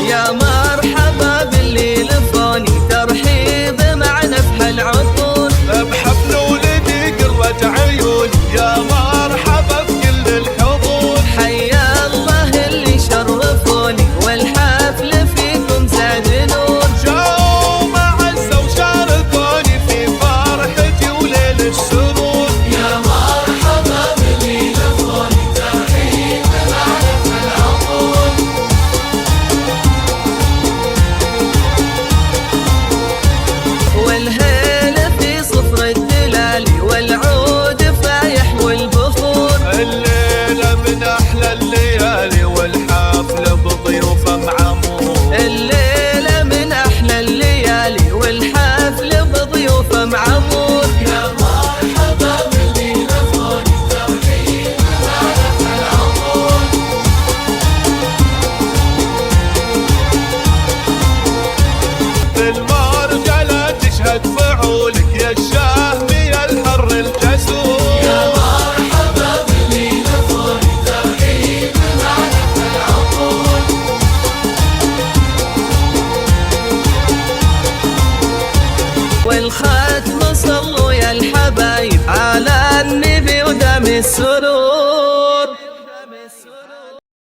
يا مرحبا باللي لفوني ترحيب مع نفح العطور، بحفل ولدي قرة عيون يا مرحبا بكل الحضور. حيا الله اللي شرفوني والحفل فيكم زاد نور، جاوا معزة وشاركوني في فرحتي وليل السرور. يا مرحبا باللي لفوني ترحيب مع نفح العطور. والهيل في صفر الدلال والعود فايح والبخور، الليلة من أحلى الليالي والحفل بضيوفه معمور. الليلة من أحلى الليالي والحفل بضيوفه معمور. يا مرحبا باللي لفوني ترحيب مع نفح العطور. بالمرجلة تشهد فعولك يا الشهمي الحر الجسور. يا مرحبا باللي لفوني ترحيب مع نفح العطور. والختم صلوا يا الحبايب على النبي ودام السرور.